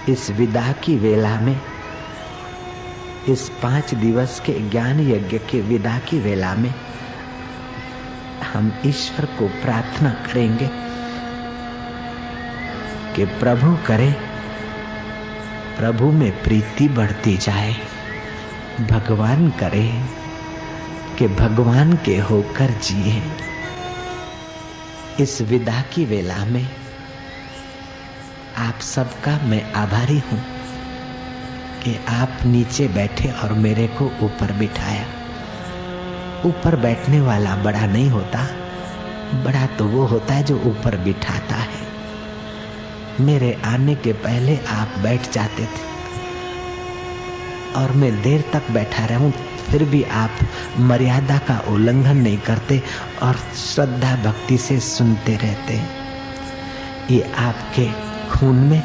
इस विदा की वेला में, इस 5 दिवस के ज्ञान यज्ञ के विदा की वेला में हम ईश्वर को प्रार्थना करेंगे कि प्रभु करे, प्रभु में प्रीति बढ़ती जाए। भगवान करे कि भगवान के होकर जिए। इस विदा की वेला में आप सबका मैं आभारी हूं कि आप नीचे बैठे और मेरे को ऊपर बिठाया। ऊपर बैठने वाला बड़ा नहीं होता, बड़ा तो वो होता है जो ऊपर बिठाता है। मेरे आने के पहले आप बैठ जाते थे और मैं देर तक बैठा रहा हूं, फिर भी आप मर्यादा का उल्लंघन नहीं करते और श्रद्धा भक्ति से सुनते रहते। ये आपके खून में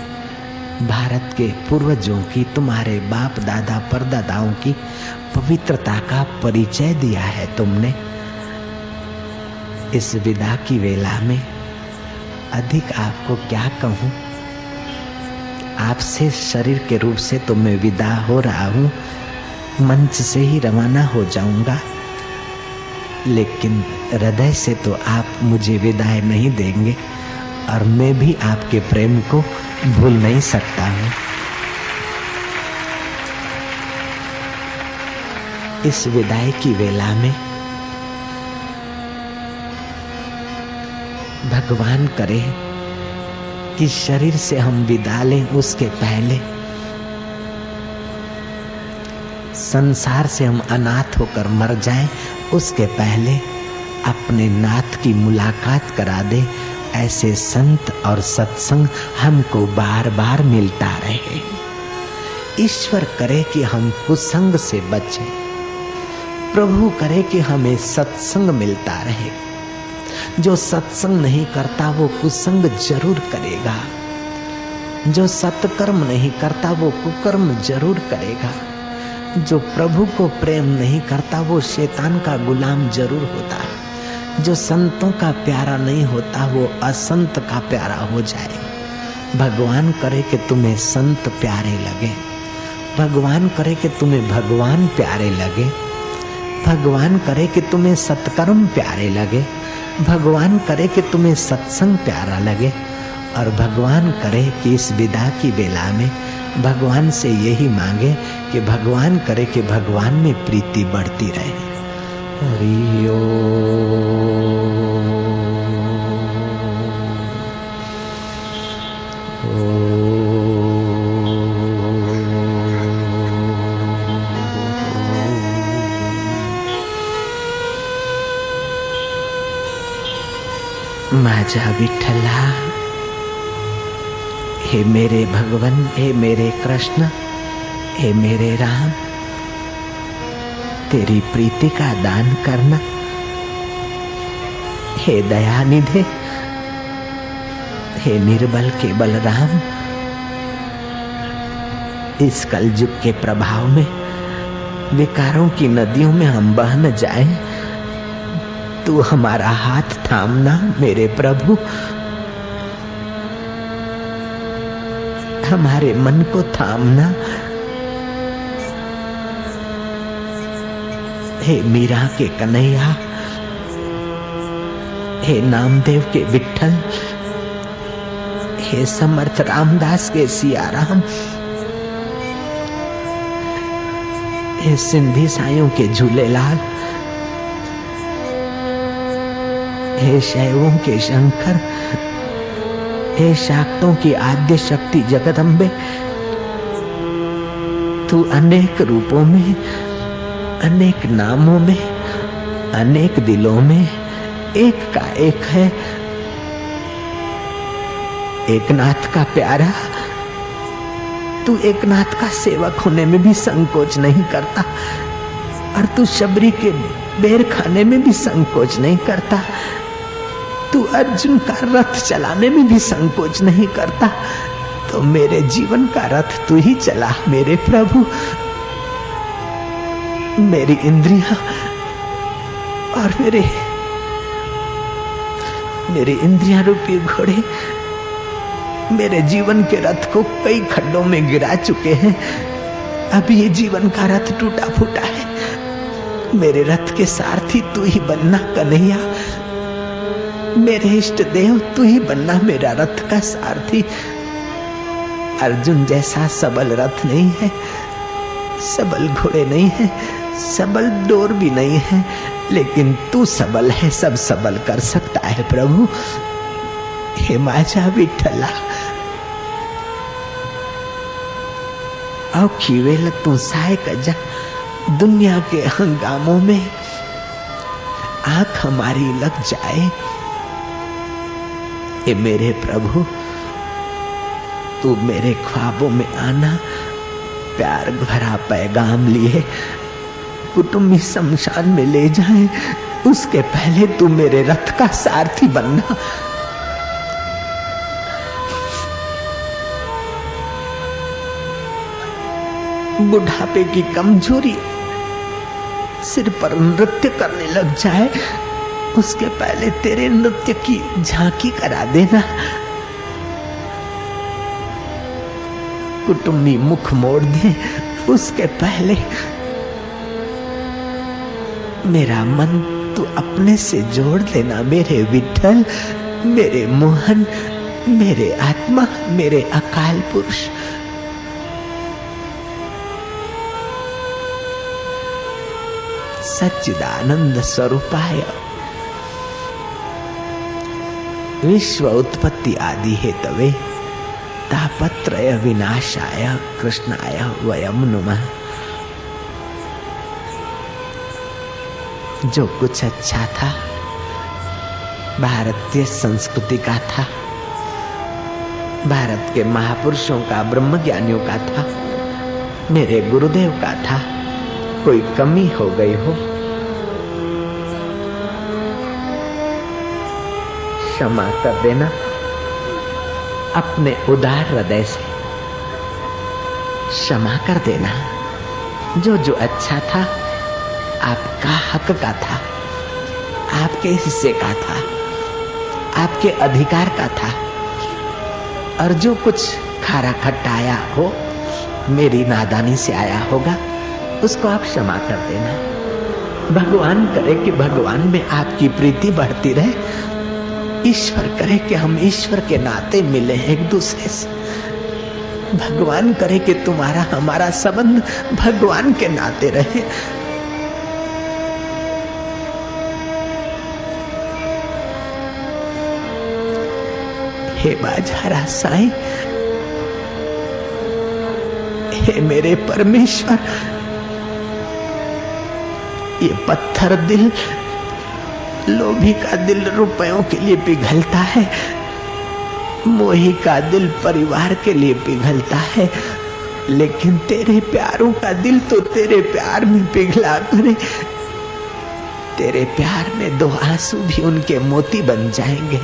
भारत के पूर्वजों की, तुम्हारे बाप दादा परदादाओं की पवित्रता का परिचय दिया है तुमने। इस विदा की वेला में अधिक आपको क्या कहूं। आपसे शरीर के रूप से तो मैं विदा हो रहा हूं, मंच से ही रवाना हो जाऊंगा, लेकिन हृदय से तो आप मुझे विदाई नहीं देंगे और मैं भी आपके प्रेम को भूल नहीं सकता हूं। इस विदाई की वेला में भगवान करे कि शरीर से हम विदा लें, उसके पहले संसार से हम अनाथ होकर मर जाएं, उसके पहले अपने नाथ की मुलाकात करा दे। ऐसे संत और सत्संग हमको बार बार मिलता रहे। ईश्वर करे कि हम कुसंग से बचें, प्रभु करे कि हमें सत्संग मिलता रहे। जो सत्संग नहीं करता वो कुसंग जरूर करेगा, जो सत्कर्म नहीं करता वो कुकर्म जरूर करेगा, जो प्रभु को प्रेम नहीं करता वो शैतान का गुलाम जरूर होता है, जो संतों का प्यारा नहीं होता वो असंत का प्यारा हो जाए। भगवान करे कि तुम्हें संत प्यारे लगे, भगवान करे कि तुम्हें भगवान प्यारे लगे, भगवान करे कि तुम्हें सत्कर्म प्यारे लगे, भगवान करे कि तुम्हें सत्संग प्यारा लगे, और भगवान करे कि इस विदा की बेला में भगवान से यही मांगे कि भगवान करे कि भगवान में प्रीति बढ़ती रहे। हरि माझा विठ्ठला, हे मेरे भगवन, हे मेरे कृष्ण, हे मेरे राम, तेरी प्रीति का दान करना। हे दयानिधे, हे निर्बल के बलराम, इस कलयुग के प्रभाव में विकारों की नदियों में हम बह न जाएं, तू हमारा हाथ थामना मेरे प्रभु। हमारे मन को थामना। हे मीरा के कन्हैया, हे नामदेव के विठ्ठल, हे समर्थ रामदास के सियाराम, हे सिंधी साइयों के झूलेलाल, हे शैवों के शंकर, हे शाक्तों की आद्य शक्ति जगदम्बे, तू अनेक रूपों में, अनेक नामों में, अनेक दिलों में एक का एक है। एकनाथ का प्यारा, तू एकनाथ का सेवक होने में भी संकोच नहीं करता, और तू शबरी के बेर खाने में भी संकोच नहीं करता, तू अर्जुन का रथ चलाने में भी संकोच नहीं करता। तो मेरे जीवन का रथ तू ही चला मेरे प्रभु। मेरी इंद्रियां और मेरे इंद्रियां रूपी घोड़े मेरे जीवन के रथ को कई खड्डों में गिरा चुके हैं। अब ये जीवन का रथ टूटा फूटा है। मेरे रथ के सारथी तू ही बनना कन्हैया। मेरे इष्ट देव तू ही बनना मेरा रथ का सारथी। अर्जुन जैसा सबल रथ नहीं है, सबल घोड़े नहीं है, सबल डोर भी नहीं है, लेकिन तू सबल है, सब सबल कर सकता है प्रभु। हे माझा विठ्ठला, औखी वेल तू साय कजा। दुनिया के हंगामों में आंख हमारी लग जाए, ये मेरे प्रभु तू मेरे ख्वाबों में आना। प्यार भरा पैगाम लिए कुटुंबी शमशान में ले जाए, उसके पहले तू मेरे रथ का सारथी बनना। बुढ़ापे की कमजोरी सिर पर नृत्य करने लग जाए, उसके पहले तेरे नृत्य की झांकी करा देना। कुटुंबी मुख मोड़ दे, उसके पहले मेरा मन तू अपने से जोड़ लेना। मेरे विठ्ठल, मेरे मोहन, मेरे आत्मा, मेरे अकाल पुरुष। सच्चिदानंद स्वरूपाय विश्व उत्पत्ति आदि हेतवे तापत्रय विनाशाय कृष्णाय वयम नुमः। जो कुछ अच्छा था भारतीय संस्कृति का था, भारत के महापुरुषों का, ब्रह्मज्ञानियों का था, मेरे गुरुदेव का था। कोई कमी हो गई हो, क्षमा कर देना। अपने उदार हृदय से क्षमा कर देना। जो जो अच्छा था आपका हक का था, आपके हिस्से का था, आपके अधिकार का था, और जो कुछ खारा खट्टा आया हो, मेरी नादानी से आया होगा, उसको आप क्षमा कर देना। भगवान करे कि भगवान में आपकी प्रीति बढ़ती रहे। ईश्वर करे कि हम ईश्वर के नाते मिले एक दूसरे से। भगवान करे कि तुम्हारा हमारा संबंध भगवान के नाते रहे। हे बाजारा साईं, हे मेरे परमेश्वर, ये पत्थर दिल, लोभी का दिल रुपयों के लिए पिघलता है, मोही का दिल परिवार के लिए पिघलता है, लेकिन तेरे प्यारों का दिल तो तेरे प्यार में पिघला करे। तेरे प्यार में दो आंसू भी उनके मोती बन जाएंगे।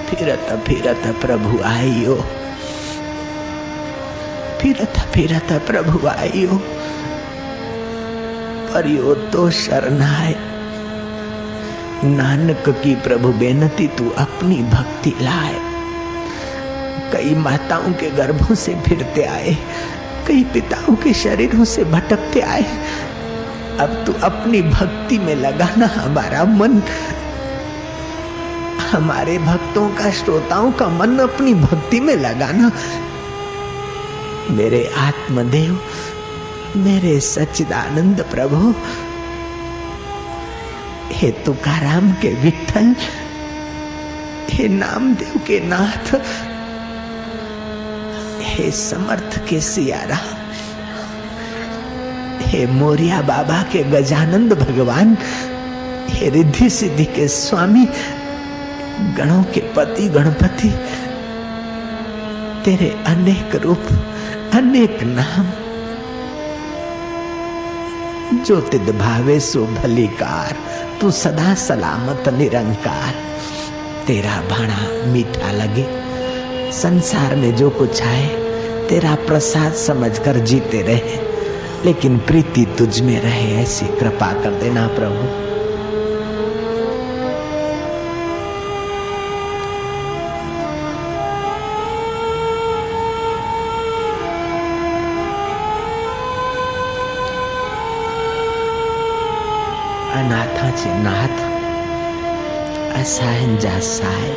फिरत फिरत प्रभु आइयो, फिरत फिरत प्रभु आइयो, परियो तो शरणाय। नानक की प्रभु बेनती तू अपनी भक्ति लाए। कई माताओं के गर्भों से फिरते आए, कई पिताओं के शरीरों से भटकते आए। अब तू अपनी भक्ति में लगाना हमारा मन, हमारे भक्तों का, श्रोताओं का मन अपनी भक्ति में लगाना। मेरे आत्मदेव, मेरे सच्चिदानंद प्रभु, हे तुकाराम के विठ्ठल, हे नामदेव के नाथ, हे समर्थ के सियारा, हे मोरिया बाबा के गजानंद भगवान, हे रिद्धि सिद्धि के स्वामी, गणों के पति गणपति, तेरे अनेक रूप, अनेक नाम, जो तिद भावे सो भलीकार, तू सदा सलामत निरंकार। तेरा भाणा मीठा लगे, संसार में जो कुछ आए तेरा प्रसाद समझकर जीते रहे, लेकिन प्रीति तुझ में रहे, ऐसी कृपा कर देना प्रभु। अनाथाचे नाथ असहायांचा सहाय,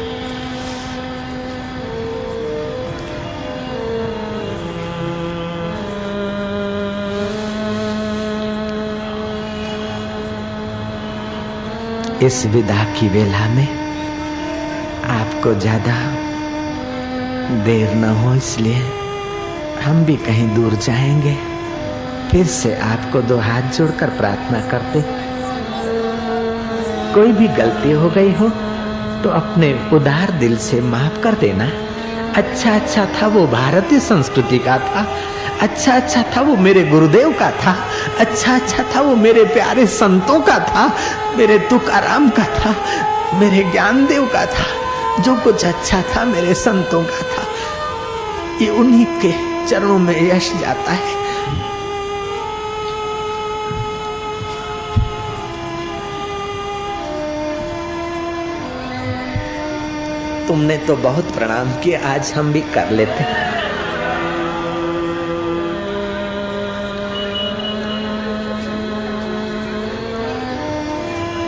इस विदा की वेला में आपको ज्यादा देर न हो, इसलिए हम भी कहीं दूर जाएंगे। फिर से आपको दो हाथ जोड़कर प्रार्थना करते, कोई भी गलती हो गई हो तो अपने उदार दिल से माफ कर देना। अच्छा था वो भारतीय संस्कृति का था, अच्छा था वो मेरे गुरुदेव का था, अच्छा था वो मेरे प्यारे संतों का था, मेरे तुकाराम का था, मेरे ज्ञानदेव का था। जो कुछ अच्छा था मेरे संतों का था, ये उन्हीं के चरणों में यश जाता है। तुमने तो बहुत प्रणाम किए, आज हम भी कर लेते।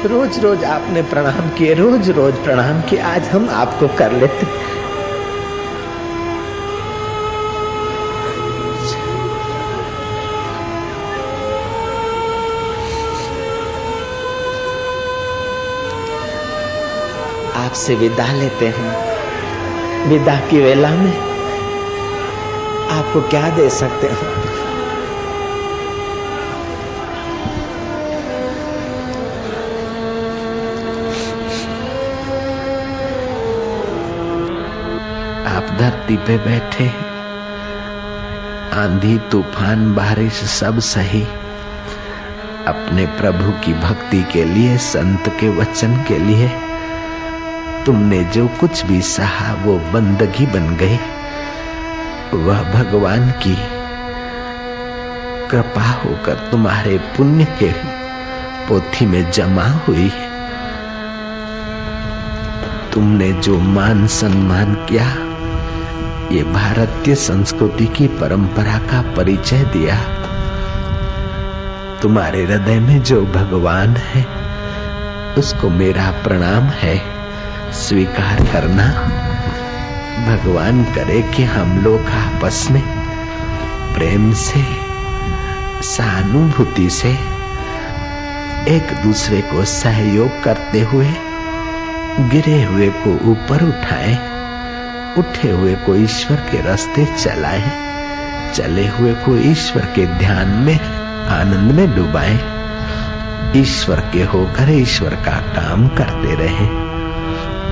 रोज रोज आपने प्रणाम किए, रोज रोज प्रणाम किए, आज हम आपको कर लेते। आपसे विदा लेते हैं। विदा की वेला में आपको क्या दे सकते हैं? आप धरती पे बैठे, आंधी तूफान बारिश सब सही, अपने प्रभु की भक्ति के लिए, संत के वचन के लिए तुमने जो कुछ भी सहा वो बंदगी बन गई। वह भगवान की कृपा होकर तुम्हारे पुण्य के पोथी में जमा हुई। तुमने जो मान सम्मान किया, ये भारतीय संस्कृति की परंपरा का परिचय दिया। तुम्हारे हृदय में जो भगवान है उसको मेरा प्रणाम है, स्वीकार करना। भगवान करे कि हम लोग आपस में प्रेम से, सहानुभूति से एक दूसरे को सहयोग करते हुए गिरे हुए को ऊपर उठाएं, उठे हुए को ईश्वर के रास्ते चलाएं, चले हुए को ईश्वर के ध्यान में, आनंद में डुबाएं, ईश्वर के होकर ईश्वर का काम करते रहें।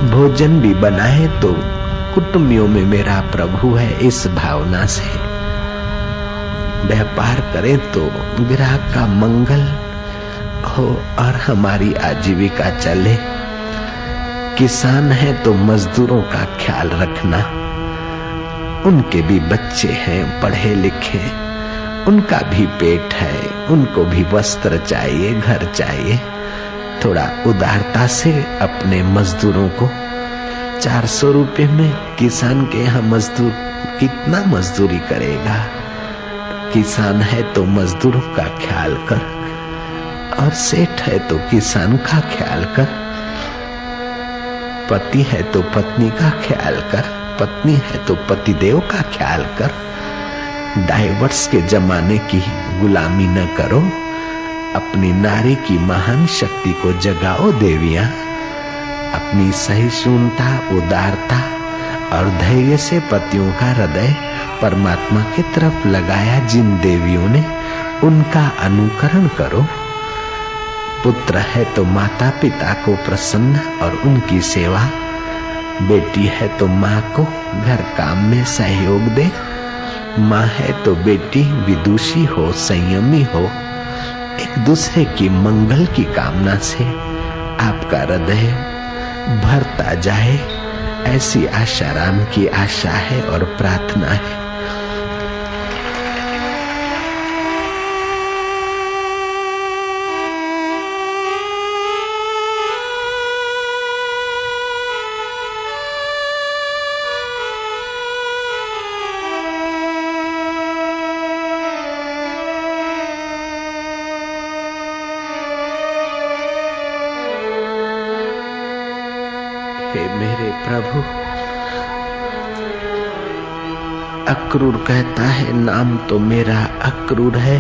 भोजन भी बनाए तो कुटुंबियों में मेरा प्रभु है, इस भावना से व्यापार करें तो ग्राहक का मंगल हो और हमारी आजीविका चले। किसान है तो मजदूरों का ख्याल रखना, उनके भी बच्चे हैं पढ़े लिखे, उनका भी पेट है, उनको भी वस्त्र चाहिए, घर चाहिए। थोड़ा उदारता से अपने मजदूरों को 400 रुपए में, किसान के यहाँ मजदूर कितना मजदूरी करेगा? किसान है तो मजदूरों का ख्याल कर, और सेठ है तो किसान का ख्याल कर, पति है तो पत्नी का ख्याल कर, पत्नी है तो पतिदेव का ख्याल कर। डाइवर्स के जमाने की गुलामी न करो, अपनी नारी की महान शक्ति को जगाओ देवियां। अपनी सहिष्णुता, उदारता और धैर्य से पतियों का हृदय परमात्मा की तरफ लगाया जिन देवियों ने, उनका अनुकरण करो। पुत्र है तो माता पिता को प्रसन्न और उनकी सेवा, बेटी है तो माँ को घर काम में सहयोग दे, माँ है तो बेटी विदुषी हो, संयमी हो, एक दूसरे की मंगल की कामना से आपका हृदय भरता जाए, ऐसी आशाराम की आशा है और प्रार्थना है। हे मेरे प्रभु, अक्रूर कहता है नाम तो मेरा अक्रूर है,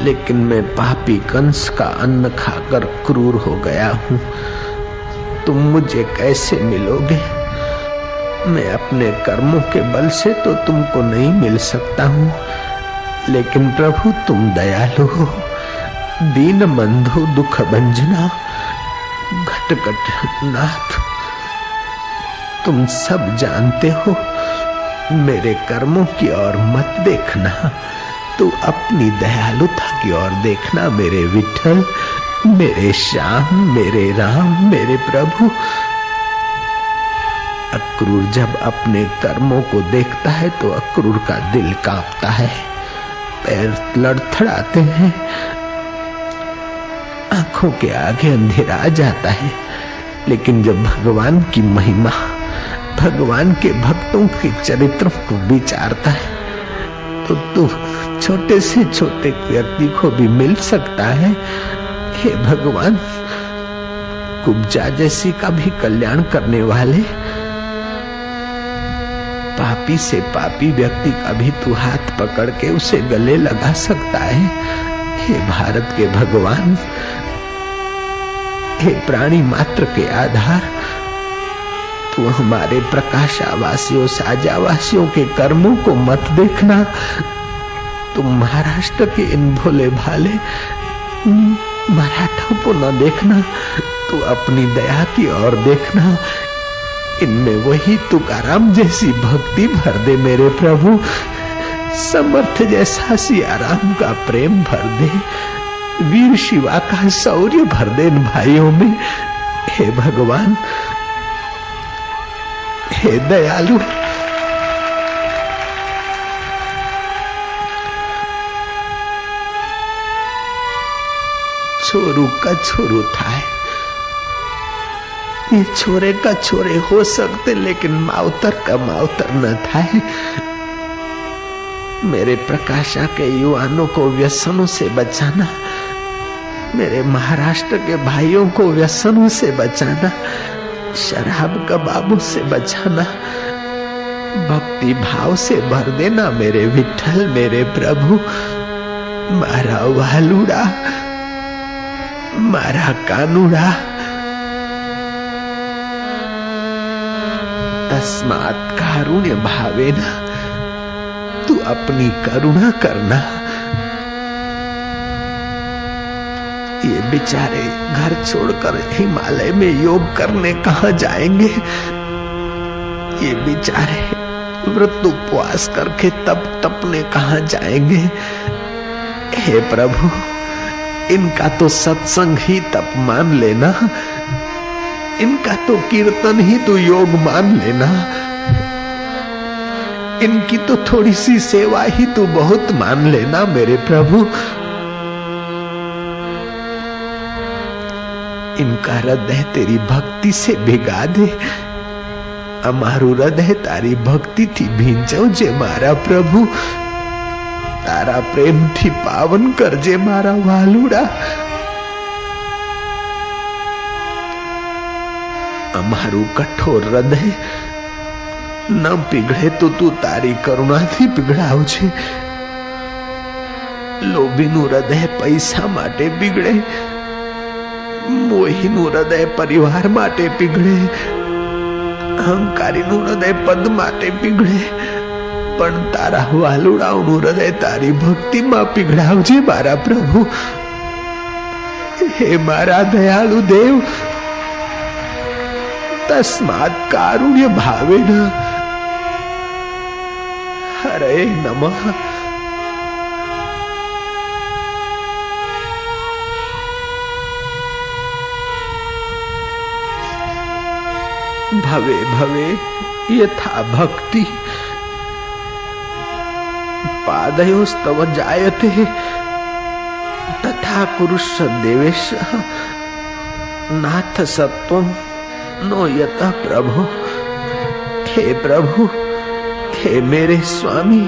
लेकिन मैं पापी कंस का अन्न खाकर क्रूर हो गया हूँ। तुम मुझे कैसे मिलोगे? मैं अपने कर्मों के बल से तो तुमको नहीं मिल सकता हूँ, लेकिन प्रभु तुम दयालु हो, दीन बंधु दुख भंजना घटघट नाथ, तुम सब जानते हो। मेरे कर्मों की ओर मत देखना, तू अपनी दयालुता की ओर देखना मेरे विठल, मेरे श्याम, मेरे राम, मेरे प्रभु। अक्रूर जब अपने कर्मों को देखता है तो अक्रूर का दिल कांपता है, पैर लड़खड़ाते हैं, आंखों के आगे अंधेरा आ जाता है। लेकिन जब भगवान की महिमा, भगवान के भक्तों के चरित्रों को विचारता है तो तू छोटे से छोटे व्यक्ति को भी मिल सकता है। हे भगवान, कुब्जा जैसी का भी कल्याण करने वाले, पापी से पापी व्यक्ति का भी तू हाथ पकड़ के उसे गले लगा सकता है। हे भारत के भगवान, हे प्राणी मात्र के आधार, तू हमारे प्रकाशावासियों, साजावासियों के कर्मों को मत देखना। तुम महाराष्ट्र के इन भोले भाले मराठों को न देखना, तू अपनी दया की ओर देखना। इनमें वही तुकाराम जैसी भक्ति भर दे मेरे प्रभु, समर्थ जैसा सियाराम का प्रेम भर दे, वीर शिवा का शौर्य भर दे इन भाइयों में। हे भगवान, हे दयालु, छोरू का छोरू था, ये छोरे का छोरे हो सकते, लेकिन मावतर का मावतर न था। मेरे प्रकाशा के युवानों को व्यसनों से बचाना, मेरे महाराष्ट्र के भाइयों को व्यसनों से बचाना, शराब कबाबों से बचाना, भक्ति भाव से भर देना मेरे विठल, मेरे प्रभु। मारा वालुड़ा, मारा कानूड़ा, तस्मात् कारुण्य भावेना, तू अपनी करुणा करना। ये बेचारे घर छोड़कर हिमालय में योग करने कहाँ जाएंगे? ये बेचारे व्रत उपवास करके तप तपने कहाँ जाएंगे? हे प्रभु, इनका तो सत्संग ही तप मान लेना, इनका तो कीर्तन ही तो योग मान लेना, इनकी तो थोड़ी सी सेवा ही तो बहुत मान लेना मेरे प्रभु। इनका हृदय तेरी भक्ति से भिगा दे, अमारू हृदय तारी भक्ति थी भींचो जे मारा प्रभु, तारा प्रेम थी पावन कर जे मारा वालुड़ा। अमारू कठोर हृदय न पीगड़े तो तू तारी करुणा थी पीगड़ाव छे। लोभीનું હૃદય પૈસા માટે પીગળે, મોહીનું હૃદય પરિવાર માટે પીગળે, અહંકારીનું હૃદય પદ માટે પીગળે, પણ તારા વાલુડાઓનું હૃદય તારી ભક્તિમાં પીગળાવજે મારા પ્રભુ। हे मारा दयालु देव, तस्मात् कारुण्य भावेन हरे नमः। भवे भवे यथा भक्ति पादयोस्तव जायते तथा कुरुष देवेश नाथ सत्वम नो यतः प्रभु। हे प्रभु, हे मेरे स्वामी,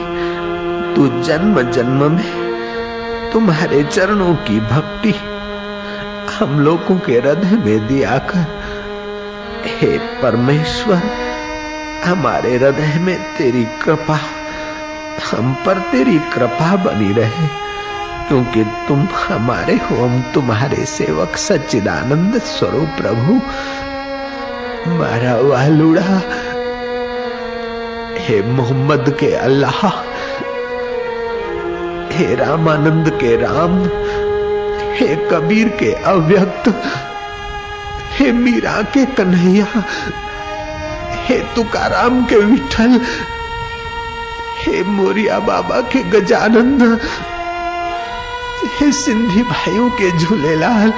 तू जन्म जन्म में तुम्हारे चरणों की भक्ति हम लोगों के हृदय में दिया कर। हे परमेश्वर, हमारे हृदय में तेरी कृपा, हम पर तेरी कृपा बनी रहे, क्योंकि तुम हमारे हो, हम तुम्हारे सेवक सच्चिदानंद स्वरूप प्रभु। मारा वालुड़ा, हे मोहम्मद के अल्लाह, हे रामानंद के राम, हे कबीर के अव्यक्त, हे मीरा के कन्हैया, हे तुकाराम के विठल, हे मोरिया बाबा के गजानंद, हे सिंधी भाइयों के झूलेलाल,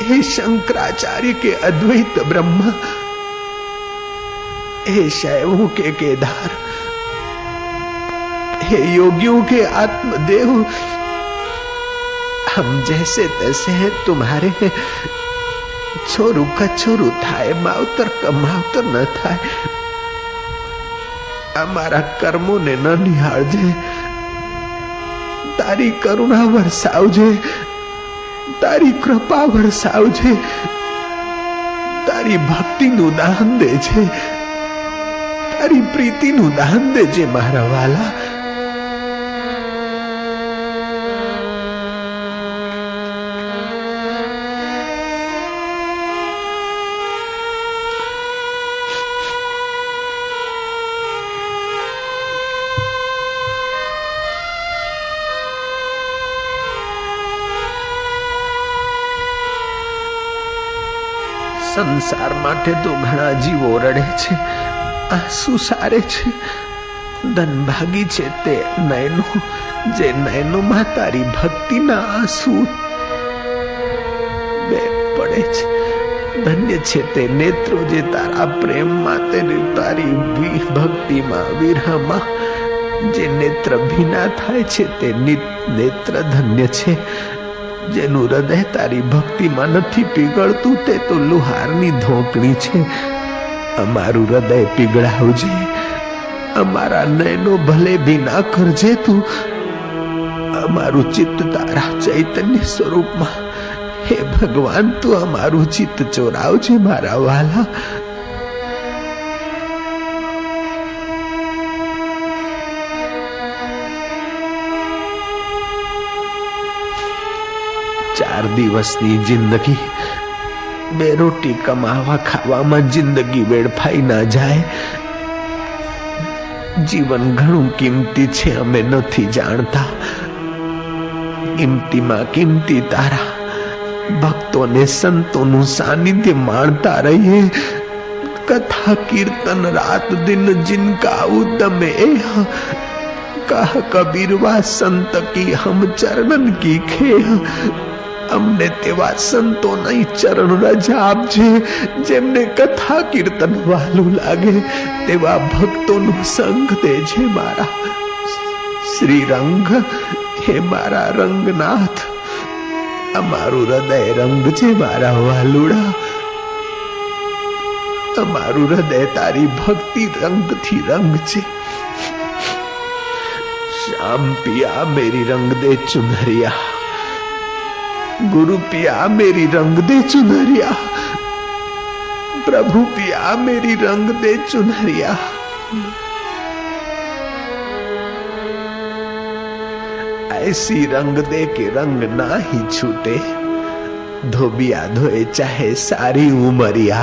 हे शंकराचार्य के अद्वैत ब्रह्मा, हे शैवों के केदार, हे योगियों के आत्मदेव, हम जैसे तैसे हैं तुम्हारे हैं। छोरू का छोरू थाय, मावतर का मावतर न थाय। हमारा कर्मों ने न निहाळजे, तारी करुणा वरसावजे, तारी कृपा वरसावजे, तारी भक्ति नु दान देजे, तारी प्रीति नु दान देजे मारा वाला। संसार माटे तो घणा जीवो रड़े छे, आंसू सारे छे। धन भागी छे ते नयनो, जे नयनो में तारी भक्ति ना आंसू बे पड़े छे। धन्य छे ते नेत्रो जे तारा प्रेम माते तारी भक्ति मां विरह मां जे नेत्र भीना थाय छे ते नेत्र धन्य छे। जेनु हृदय तारी भक्ति में नहीं पीगळतुं ते तो लुहारनी धोकणी छे। अमारू हृदय पीगळावजे, अमारा नयनो भले भी ना करजे तू। अमारू चित्त तारा चैतन्य स्वरूप में, हे भगवान तू अमारू चित्त चोरावजे मारा वाला। चार दिवसनी जिंदगी बे रोटी कमावा खावा में जिंदगी वेड़फाई ना जाए। जीवन घणु कीमती छे, अमे नथी जाणता। कीमती मां कीमती तारा भक्तों ने संतों नु सानिध्य माणता रहिए। कथा कीर्तन रात दिन जिनका उद्यम एह, कह कबीरवा संत की हम चरणन की खेह। अमने तेवा संतो नहीं चरण रजा आपजे, जेमने कथा कीर्तन वालू लागे तेवा भक्तों नु संग देजे मारा श्री रंग। हे मारा रंगनाथ, अमारू हृदय रंग छे मारा वालुड़ा। अमारू हृदय तारी भक्ति रंग थी रंग छे। श्याम पिया मेरी रंग दे चुनरिया, गुरु पिया मेरी रंग दे चुनरिया, प्रभु पिया मेरी रंग दे चुनरिया। ऐसी रंग दे के रंग ना ही छूटे, धोबिया धोए चाहे सारी उमरिया।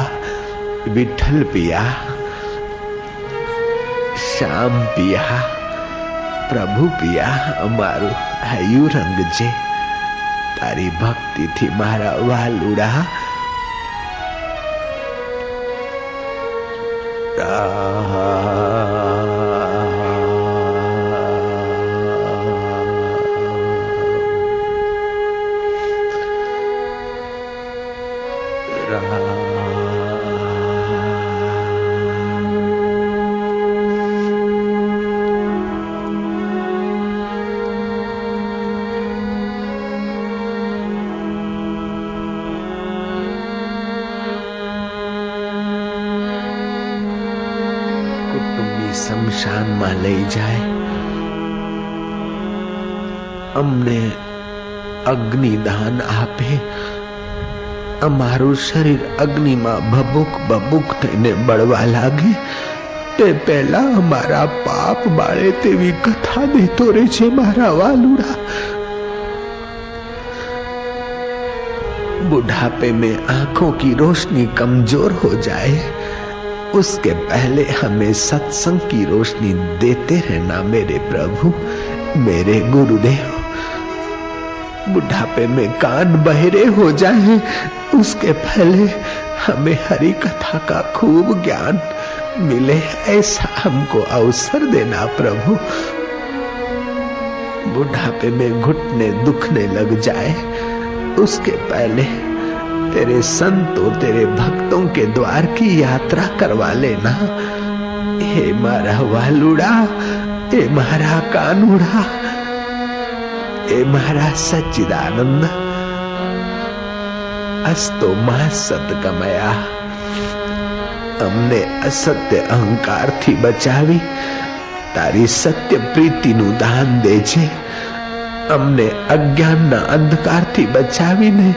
विठल पिया, श्याम पिया, प्रभु पिया, अमारू हयू रंग जे तारी भक्ति थी मारा वालुड़ा। शमशान में लई जाए, अमने अग्निदान आपे, अमारू शरीर अग्नि में भबूक भबूक थईने बळवा लागे ते पहला हमारा पाप बाळे तेवी कथा देतो रे छे मारा वालुड़ा। बुढ़ापे में आंखों की रोशनी कमजोर हो जाए, उसके पहले हमें सत्संग की रोशनी देते रहना मेरे प्रभु, मेरे गुरुदेव। बुढ़ापे में कान बहरे हो जाए, उसके पहले हमें हरि कथा का खूब ज्ञान मिले, ऐसा हमको अवसर देना प्रभु। बुढ़ापे में घुटने दुखने लग जाए, उसके पहले तेरे संतों तेरे भक्तों के द्वार की यात्रा करवा लेना। हे मारा वालुड़ा, हे मारा कानूड़ा, हे मारा सच्चिदानंद, अस्तो मा सतगमया। हमने असत्य अहंकार थी बचावी, तारी सत्य प्रीति नु दान दे छे। हमने अज्ञान ना अंधकार थी बचावी ने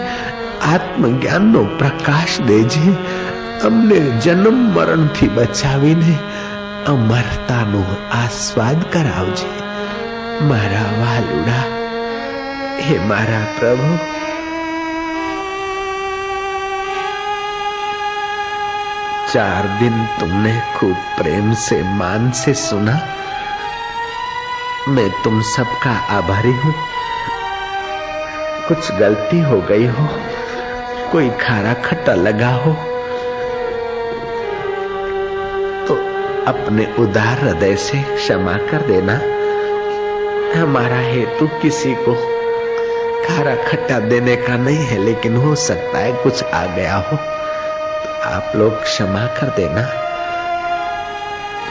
आत्मज्ञान नो प्रकाश देजे। अमने जन्म मरण थी बचावीने अमरता नो आस्वाद करावजे मारा वालुड़ा। हे मारा प्रभु, चार दिन तुमने खूब प्रेम से मान से सुना, मैं तुम सबका आभारी हूँ। कुछ गलती हो गई हो, कोई खारा खट्टा लगा हो तो अपने उदार हृदय से क्षमा कर देना। हमारा हेतु किसी को खारा खट्टा देने का नहीं है, लेकिन हो सकता है कुछ आ गया हो तो आप लोग क्षमा कर देना।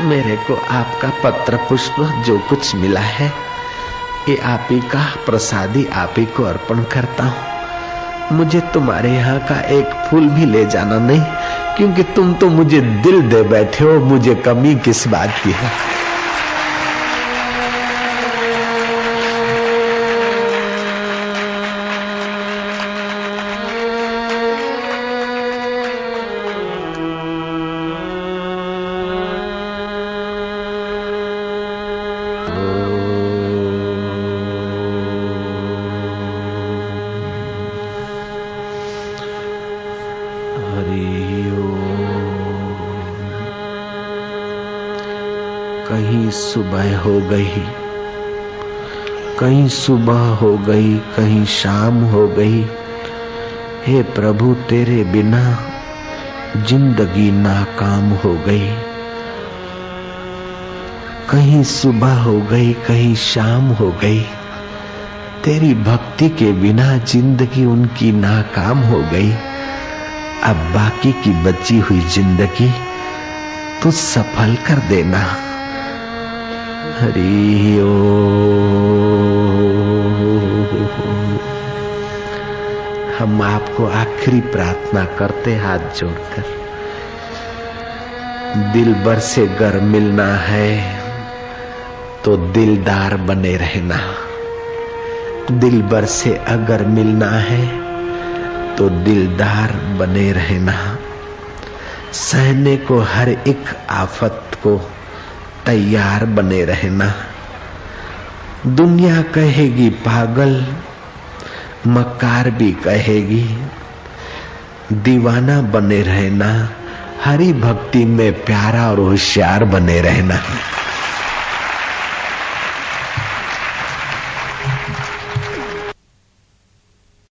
मेरे को आपका पत्र पुष्प जो कुछ मिला है ये आप ही का प्रसादी आप ही को अर्पण करता हूँ। मुझे तुम्हारे यहाँ का एक फूल भी ले जाना नहीं, क्योंकि तुम तो मुझे दिल दे बैठे हो, मुझे कमी किस बात की है। कहीं सुबह हो गई, कहीं सुबह हो गई, कहीं शाम हो गई। हे प्रभु, तेरे बिना जिंदगी नाकाम हो गई। कहीं सुबह हो गई, कहीं शाम हो गई। तेरी भक्ति के बिना जिंदगी उनकी नाकाम हो गई। अब बाकी की बची हुई जिंदगी तू सफल कर देना। हरि ओम। हम आपको आखिरी प्रार्थना करते हाथ जोड़कर, दिल भर से अगर मिलना है तो दिलदार बने रहना। दिल भर से अगर मिलना है तो दिलदार बने रहना। सहने को हर एक आफत को तैयार बने रहना। दुनिया कहेगी पागल, मकार भी कहेगी, दीवाना बने रहना। हरि भक्ति में प्यारा और होशियार बने रहना।